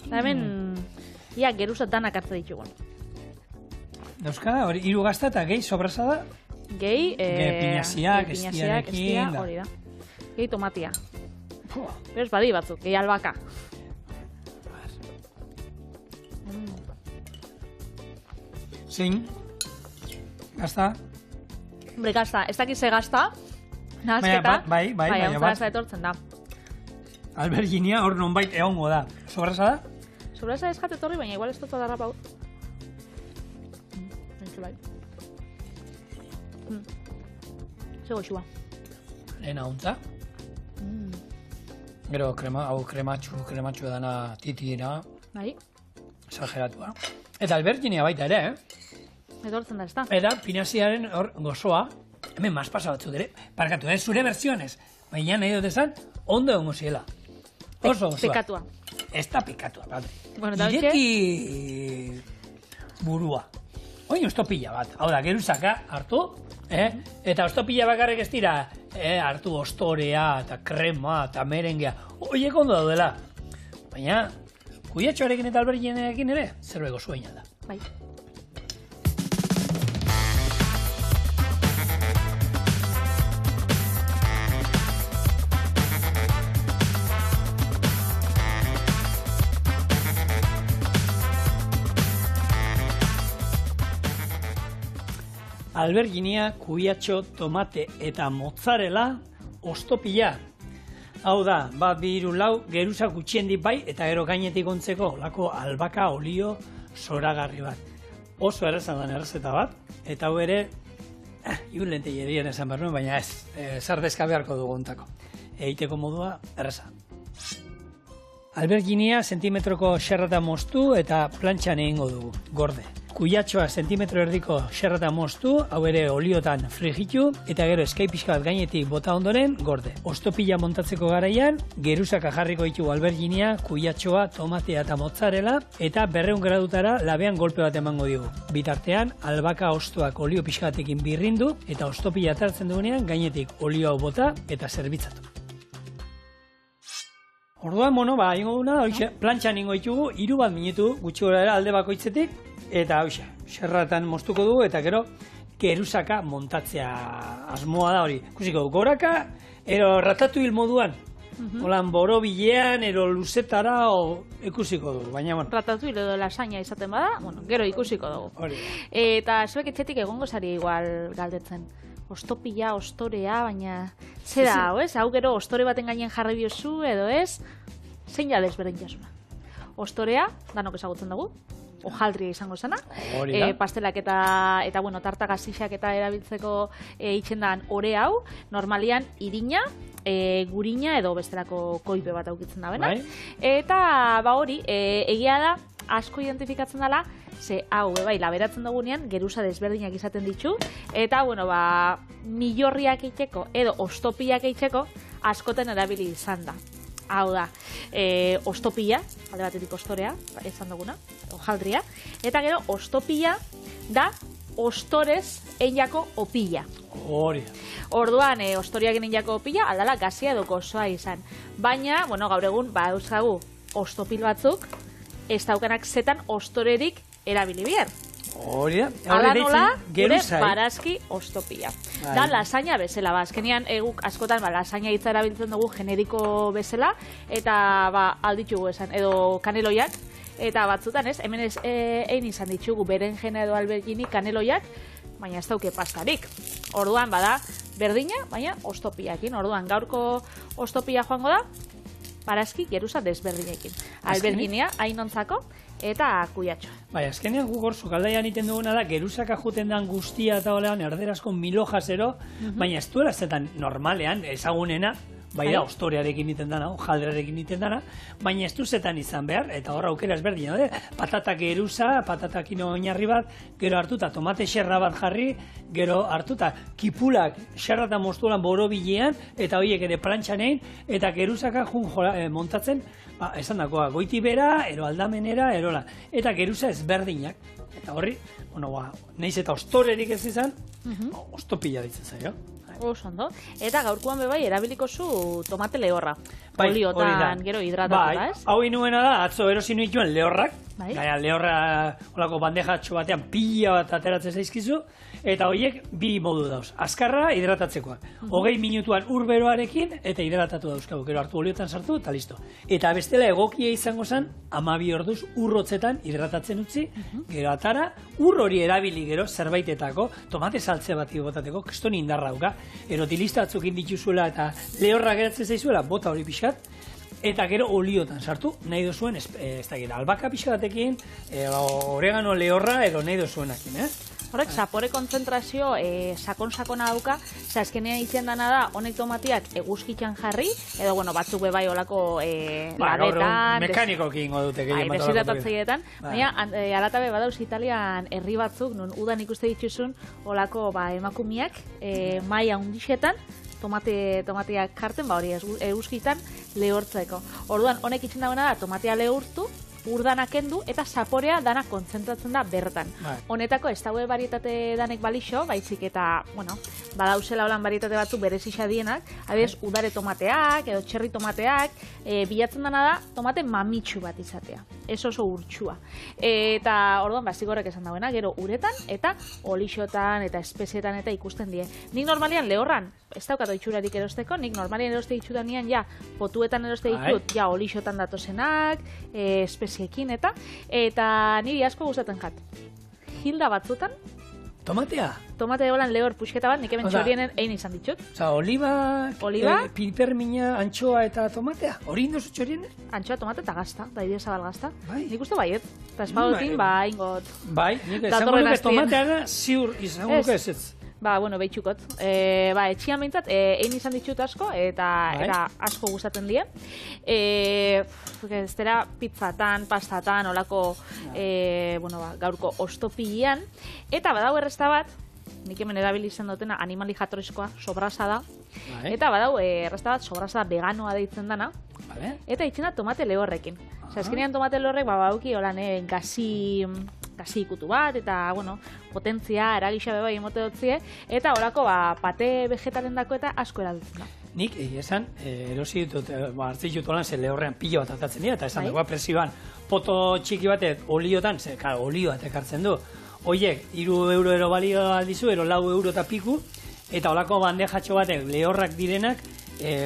Da hemen, ia, geruzat danak hartze ditugun. Dauzkada, hori 3 gazta eta gehi sobrasada, Gehi, pinaziak, pinaziak, estiarekin, da. hori da. Gehi tomatia. Pero ez badi batzuk, gehi albaka. Zein, gazta, Hombre, gazta, ez dakiz ze gazta, nahazketa, baina hauntza gazta etortzen da. alberginia hor nonbait egongo da. Sobrasada? Sobrasa ez jate torri, baina igual ez dut adarra pau. Entzu bai. Zego xua. Lehen hauntza. Gero, hau krematxu edana titira, Bai, exageratua. Eta alberginia baita ere, etortzen da ez da. Eta pinaziaren hor gozoa, hemen maspasa batzuk ere, parkatu, zure versiones, baina nahi dut esan, ondo egongo ziela. Oso gozoa. Pekatua. Ez da pekatua, padre. Bueno, da Ireki burua. Oin ostopila bat, hau da, geruzaka hartu, eta ostopila bakarrik ez dira, hartu ostorea, eta krema, eta merengea, oiek ondo daudela. Baina, kuiatxoarekin eta alberginekin ere, zerbait gozoa da. Bai. Alberginia, kuiatxo, tomate eta mozzarella ostopila. Hau da, bat, 2, 3, 4, geruza gutxiendi bai, eta gero gainetik ontzeko lako albaka olio zoragarri bat. Oso errezan den errezeta bat, eta hau ere, iun lenteierien esan behar nuen, baina ez, zardezka beharko dugu ontako. Egiteko modua, erreza. Alberginia zentimetroko xerrata moztu eta plantxan egingo dugu, gorde. Kuiatxoa zentimetro erdiko xerrata moztu, hau ere oliotan frigitu, eta gero eskai pixka bat gainetik bota ondoren, gorde. Ostopila montatzeko garaian, geruzaka jarriko ditugu alberginia, kuiatxoa, tomatea eta mozzarella, eta 200 gradutara labean golpe bat emango digu. Bitartean, albaka ostoak olio pixka batekin birrindu, eta ostopila atartzen dugunean, gainetik olio hau bota eta zerbitzatu. Orduan, ingo duna, plantxan ingo ditugu, 3 minutu, gutxi gora alde bakoitzetik, eta xerratan moztuko dugu, eta gero, geruzaka montatzea asmoa da hori. Ikusiko du, goraka, ero ratatuil moduan, holan borobilean, ero luzetara, ikusiko dugu, baina, Ratatuil edo lasaña izaten bada, gero ikusiko dugu. Hori. Eta zuek etxetik egongo zari igual galdetzen. Ostopila, ostorea, baina zera hau, ez? Hau gero ostore baten gainen jarri biozu, edo ez? Zein da desberdin jasuna? Ostorea, danok ezagutzen dugu, hojaldria izango zena, pastelak eta bueno, tarta gazixak eta erabiltzeko itxendan ore hau, normalian irina, gurina edo bestelako koipe bat aukitzen da bena. Eta hori, egia da, asko identifikatzen dela, ze hau, laberatzen dugunean, geruza desberdinak izaten ditu, eta, milorriak eiteko, edo ostopiak eiteko, askoten erabili izan da. Hau da, ostopia, alde batetik ostorea, esan duguna, hojaldria, eta gero ostopia da ostorez einako opila. Hori. Orduan, ostoriak einako opila, aldala gazia edo gozoa izan. Baina, gaur egun, euskagu, ostopil batzuk, ez daukanak zetan ostorerik erabili behar. Hori da. Hala nola, gure barazki ostopia. Da, lasaña bezala, azkenean guk askotan lasaña hitza erabiltzen dugu generiko bezala, eta alditugu esan, edo kaneloiak, eta batzutan ez, hemen egin izan ditugu berenjena edo albergini kaneloiak, baina ez dauke pastarik. Orduan, berdina, baina ostopiakin. Orduan, gaurko ostopia joango da, barazki geruza desberdinekin. Alberginia, Ainontzako, eta kuiatxoa. Azkenean guk hor sukaldaian iten duguna da, geruzaka juten den guztia eta olean erderazko 1000 jasero, baina ez duela zetan normalean ezagunena bai da, ostorearekin iten dana, jaldrarekin iten dana, baina ez duzetan izan behar, eta horra aukera ezberdina, patatak geruza, patatakin oinarri bat, gero hartuta tomate xerra bat jarri, gero hartuta kipulak xerra eta mostulan borobilean, eta horiek ere plantxanein, eta geruzaka montatzen, esan dakoa, goiti bera, ero aldamenera, erola, eta geruza ezberdinak, eta horri, nahiz eta ostorerik ez izan, ostopila ditzen zaio. Ondo. Eta gaurkoan bebai erabiliko zu tomate lehorra. Oliotan, gero hidratatuta, ez? Hau inuena da, atzo erosi nuituen lehorrak. Gaia, lehorra, olako bandejatxo batean pila bat ateratzen zaizkizu, eta horiek bi modu dauz. Azkarra, hidratatzekoak. 20 minutuan urberoarekin, eta hidratatu dauzkagu. Gero hartu oliotan sartu, eta listo. Eta bestela egokia izango zen, 12 orduz urrotzetan hidratatzen utzi, gero atara, ur hori erabili gero zerbaitetako, tomate saltze bat botateko, kriston indarra dauka, erotilista batzuk indituzuela eta lehorra geratzen zaizuela, bota hori pixkat, eta gero oliotan sartu, nahi dozuen, ez da gira, albaka pixkatekin, oregano lehorra edo nahi dozuenakin, Horrek, zapore kontzentrazio sakon-sakona dauka, azkenean itzen dana da, honek tomatiak eguzkitzen jarri, edo, batzuk bebai olako labetan... Mekanikoki ingo dute gehien bat olako. Deshidratatzeietan, baina, alatabe badauz Italian herri batzuk, nun udan ikuste dituzun, olako emakumiak, maia hundixetan, tomateak jarten, hori eguzkitan lehortzeko. Orduan, honek itzen dagoena da, tomatea lehurtu, urdanak kendu eta zaporea danak kontzentratzen da bertan. Honetako ez daue barietate danek balixo, baizik eta, badauzela holan barietate batzuk berezisa dienak, adez, udare tomateak edo txerri tomateak, bilatzen dana da tomate mamitsu bat izatea. Ez oso urtsua. Eta, orduan, bazigorrek esan dagoena, gero uretan eta olixotan eta espezietan eta ikusten die. Nik normalian lehorran, ez daukat oitxurarik erosteko, nik normalian eroste ditzutan nian, potuetan eroste ditut, olixotan datozenak, espeziekin eta niri asko gustatzen jat. Hilda batzutan, tomatea? Tomate holan lehor puxketa bat, nik hemen txorienen egin izan ditut. Osa, pipermina, antxoa eta tomatea? Hori indozu txorienen? Antxoa, tomate eta gazta, da idea zabal gazta. Nik uste baiet. Eta espadotin, ingot. Nik esango nuke tomateana ziur izango nuke ez ez. Behitxukot. Etxian behintzat, egin izan ditut asko, eta asko gustatzen die. Ez dira, pizzatan, pastatan, olako, gaurko ostopilian. Eta badau errezta bat, nik hemen erabili izan dutena, animali jatorrizkoa, sobrasa da. Eta badau errezta bat, sobrasa veganoa deitzen dana. Eta itxena tomate lehorrekin. Azkenean tomate lehorrek, bauki, holan, gazi ikutu bat, eta, potentzia, eragisa beba emote dutzie, eta horako, pate vegetalen dako eta asko eradutzen da. Nik, esan, erosi ditut, hartzik dut holan, ze lehorrean pilo bat atatzen dira, eta esan dagoa presioan, poto txiki batet oliotan, ze, olio bat ekartzen du, oiek, 3 euro ero balio aldizu, ero 4 euro eta piku, eta holako bandejatxo batek lehorrak direnak,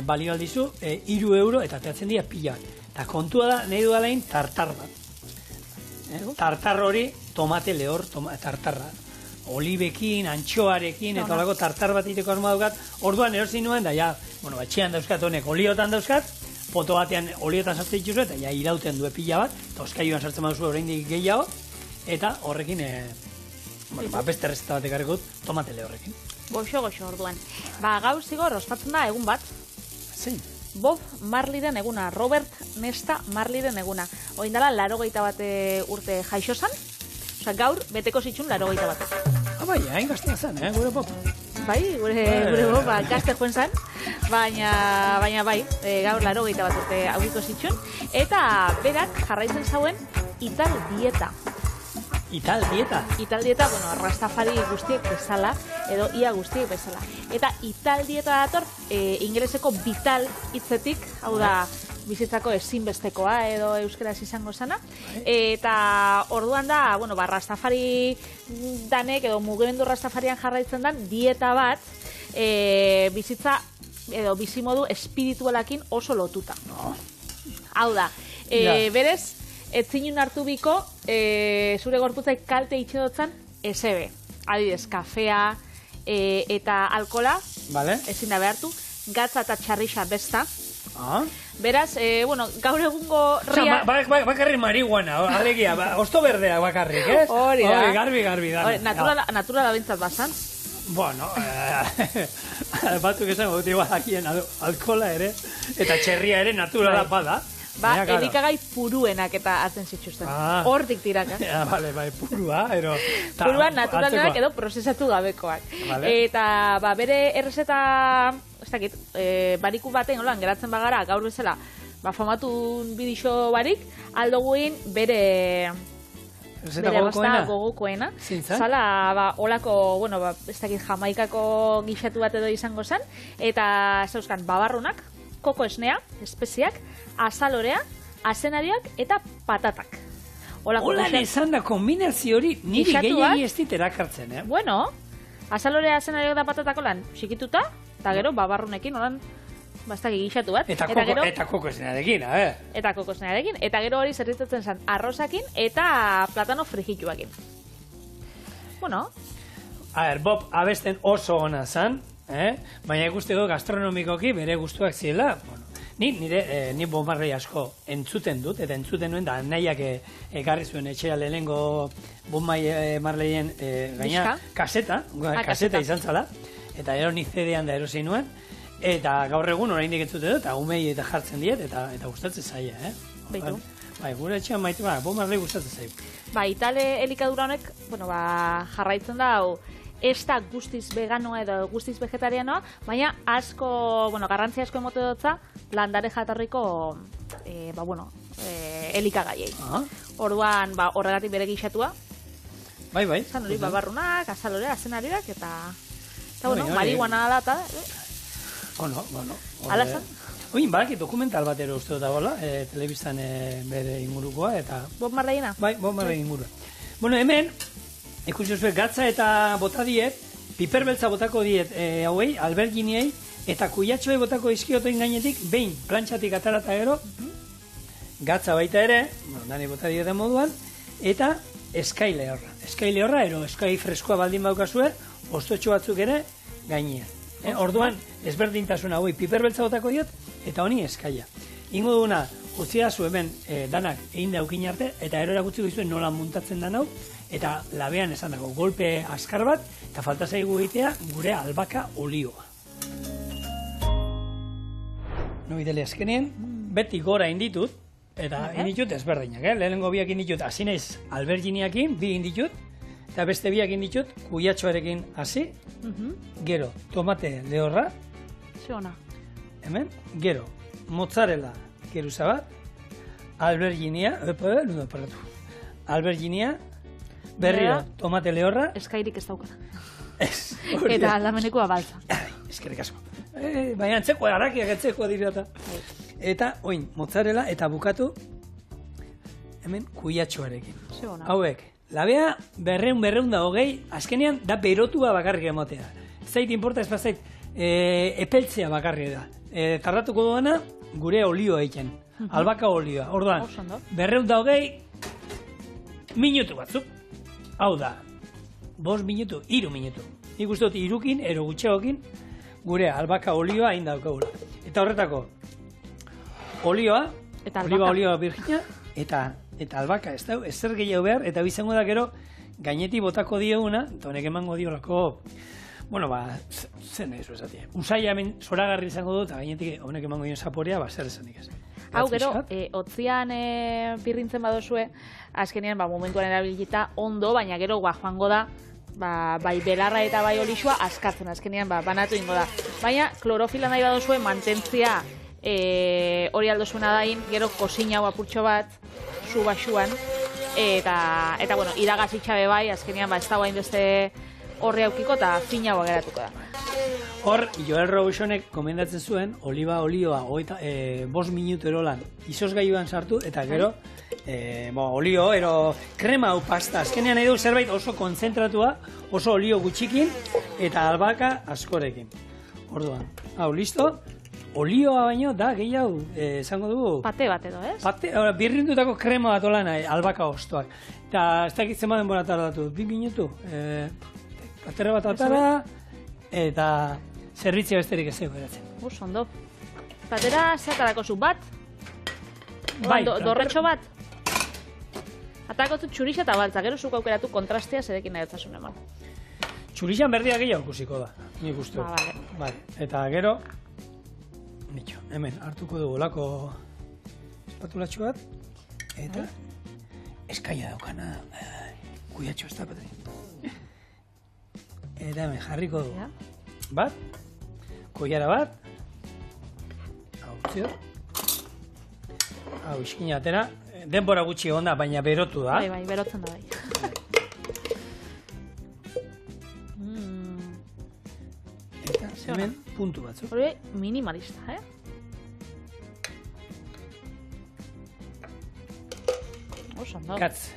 balio aldizu, 3 euro, eta atatzen dira pila bat. Eta kontua da, nahi dualain, tartar bat. Tartar hori, tomate lehor, tartarra. Olibekin, antxoarekin, eta olako tartar bat iteko asma daukat. Orduan erosi nuen, da etxean dauzkat honek oliotan dauzkat, poto batean oliotan sartzen dituzu, eta irauten du pila bat, eta oskaioan sartzen baduzu oraindik gehiago, eta horrekin, beste errezeta bat ekarriko dut, tomate lehorrekin. Goxo, orduan. Gaur zigor, ospatzen da egun bat. Zein? Bob Marleyren eguna, Robert Nesta Marleyren eguna. Oindala, 81 urte jaixo zan, gaur beteko zitxun 81 bat. Bai, hain gaztea zan, gure Bob. Bai, gure Bob, gazte joen zan, baina bai, gaur 81 bat urte aurriko zitxun, eta berak jarraitzen zauen Ital dieta. Ital dieta? Ital dieta, rastafari guztiek bezala, edo ia guztiek bezala. Eta Ital dieta dator, ingeleseko vital hitzetik, hau da, bizitzako ezinbestekoa edo euskeraz izango zana. Eta orduan da, rastafari danek, edo mugimendu rastafarian jarraitzen dan, dieta bat, bizitza, edo bizimodu espiritualakin oso lotuta. Hau da, berez, etzinun hartu biko, zure gorputzak kalte itxedotzan, esebe. Adibidez, kafea eta alkola, ezin da behartu, gatza eta txarrixa besta. Beraz, gaur egungo ria... Bakarrik marihuana, alegia, osto berdea bakarrik, ez? Hori da. Garbi. Naturala bintzat bazan. Bueno, batzuk esango dut igual akien alkohola ere, eta txerria ere naturala bada. Ba, elikagai puruenak eta hartzen zituzten. Hortik tiraka. Bale, purua, ero... Purua naturalenak edo prozesatu gabekoak. Eta, bere errezeta, ez dakit, bariku baten, holan, geratzen bagara, gaur bezala, famatun bidixo barik, aldoguin bere gazta gogokoena. Zala, olako, bueno, ez dakit, Jamaikako gixatu bat edo izango zen, eta zeuzkan, babarrunak, koko esnea, espeziak, azalorea, azenariak eta patatak. Holan esan da kombinazio hori niri gehiagi ez dit erakartzen, eh? Bueno, azalorea, azenariak eta patatak holan xikituta, eta gero babarrunekin holan bastaki gixatu bat. Eta koko esnearekin, Eta koko esnearekin. Eta gero hori zerritatzen zen arrozakin eta platano frijituakin. Bueno. A ver, Bob abesten oso ona zan, baina ikusteko gastronomikoki bere gustuak ziela. Bueno, ni Bob Marley asko entzuten dut, eta entzuten nuen, da nahiak ekarri zuen etxea lehenengo Bob Marleyen gaina kaseta izan zala, eta ero ni CD-an da erosi nuen, eta gaur egun oraindik entzute dut, eta umei eta jartzen diet, eta gustatzen zaia, Beitu. Bai, gure etxean maitu, Bob Marley gustatzen zaio. Ba, Itale elikadura honek, bueno, jarraitzen da, ez da guztiz veganoa edo guztiz vegetarianoa, baina asko, bueno, garrantzi asko emote dutza, landare jatorriko, elikagaiei. Orduan, horregatik bere gixatua. Bai. Zan hori, babarrunak, azalorea, azenariak, eta bueno, marihuana ala, eta... Bueno. Ala zan? Oin, badaki dokumental bat ere uste dut dagoela, telebistan bere ingurukoa, eta... Bob Marleyena? Bai, Bob Marley ingurua. Bueno, hemen, ikusi zuen, gatza eta bota diet, piperbeltza botako diet hauei, alberginiei, eta kuiatxoei botako izkiotoin gainetik, behin plantxatik atarata gero, gatza baita ere, nani bota dieten moduan, eta eskai lehorra. Eskai lehorra, ero eskai freskoa baldin baukazue, ostotxo batzuk ere gainean. Orduan, ezberdintasun hauei piperbeltza botako diot, eta honi eskaia. Ingo duguna, utzi da zu hemen danak egin daukin arte, eta erora gutzi duzuen nola muntatzen dan hau, eta labean esan dago, golpe askar bat, eta falta zaigu egitea gure albaka olioa. Nobidele azkenien, beti gora inditut, eta inditut ezberdinak, lehenengo biak inditut, hasi naiz alberginiakin, bi inditut, eta beste biak inditut, kuiatxoarekin hasi, gero, tomate lehorra, hemen, gero, mozzarella geruza bat, alberginia, alberginia, berriro, tomate lehorra. Eskairik ez daukata. Ez. Eta aldamenekoa balza. Eskerrik asko. Baina antzeko harakiak antzeko dirata. Eta, oin, mozzarella eta bukatu, hemen kuiatxoarekin. Hauek, labea berreun da hogei, azkenean da berotua bakarrik emotea. Zait inporta ez bazait, epeltzea bakarrik da. Tardatuko duena, gure olioa egiten. Albaka olioa. Orduan, berreun da hogei, minutu batzuk. Hau da, 5 minutu, 3 minutu. Nik uste dut irukin, ero gutxeokin, gure albaka olioa hain daukagula. Eta horretako, olioa virgina, eta albaka, ez da, ezer gehiago behar, eta bizango da gero, gainetik botako dioguna, eta honek emango diolako, bueno, zen ez esatia. Usaia hemen zoragarri izango dut, eta gainetik honek emango dion zaporea, zer esanik ez. Hau, gero, otzian birrintzen badozue, azkenean momentuan erabilita ondo, baina gero joango da, bai belarra eta bai olixua askatzen, azkenean banatu ingo da. Baina klorofila nahi badozue mantentzia hori aldozuena dain, gero kozina hau apurtxo bat, zu basuan, eta bueno, iragaz itxabe bai, azkenean ez dago hainbeste horri aukiko eta fina hau geratuko da. Hor, Joel Robuchonek komendatzen zuen, oliba olioa 5 minutu erolan izozgailuan sartu, eta gero, olio, ero krema hau pasta. Azkenean nahi du zerbait oso kontzentratua, oso olio gutxikin, eta albaka askorekin. Orduan, hau, listo? Olioa baino, da, gehiago, esango dugu... Pate bat edo, ez? Pate, birrindutako krema bat olan, albaka ostoak. Eta ez dakit zenbaden bora tardatu, 2 minutu. Patera bat atara, eta zerritzia besterik ez zego eratzen. Ondo. Patera zatarako zu bat? Dorretxo bat? Atarako zu txurixa eta baltza, gero zuk aukeratu kontrastea zerekin nahi dutzasun eman. Txurixan berdia gehiago ikusiko da, nik uste. Ba, vale. Vale. Eta gero, nitxo, hemen hartuko dugu lako espatulatxo bat, eta eskaia daukana, kuiatxo ez da, Patri. Eta hemen jarriko dugu. Bat, koiara bat, hau zio, hau iskina atera, denbora gutxi egon da, baina berotu da. Bai, berotzen da, bai. Eta hemen puntu batzuk. Hori minimalista, Oso, ondo. Gatz,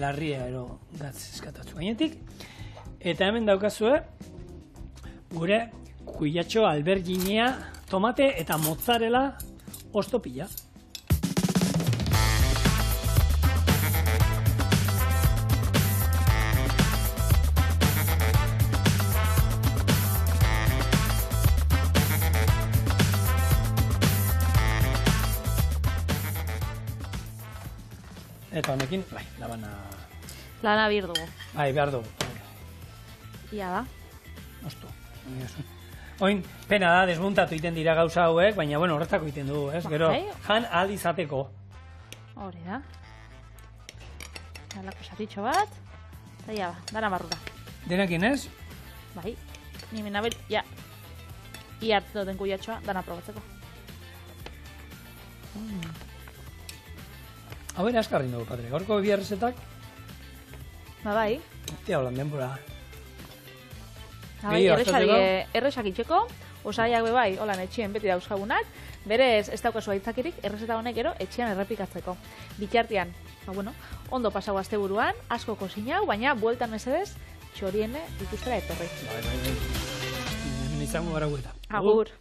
larria ero gatz eskatatzu gainetik. Eta hemen daukazue, gure kuiatxo alberginia, tomate eta mozzarella ostopila. Eta honekin, bai, Lana bir dugu. Bai, behar dugu. Ia da. Osto. Oin, pena da, desmuntatu iten dira gauza hauek, baina, bueno, horretako iten dugu, ez? Gero, jan ahal izateko. Hori da. Halako satitxo bat. Eta ia ba, dana barrura. Denekin, ez? Bai. Ni menabel, ja. Ia hartu duten kuiatxoa, dana probatzeko. Hau ere askarri dugu, Patri. Gaurko biarrezetak, Ba bai. tia holan denbora. Ba bai, erresak itxeko, osaiak be bai, holan etxien beti dauzkagunak, berez ez daukazu aitzakirik, errezeta honek gero etxean errepikatzeko. Bitartean, ba bueno, ondo pasau asteburuan, asko kozinau, baina bueltan mesedez, txoriene ikustera etorri. Bai. Hemen izango gara gueta. Agur.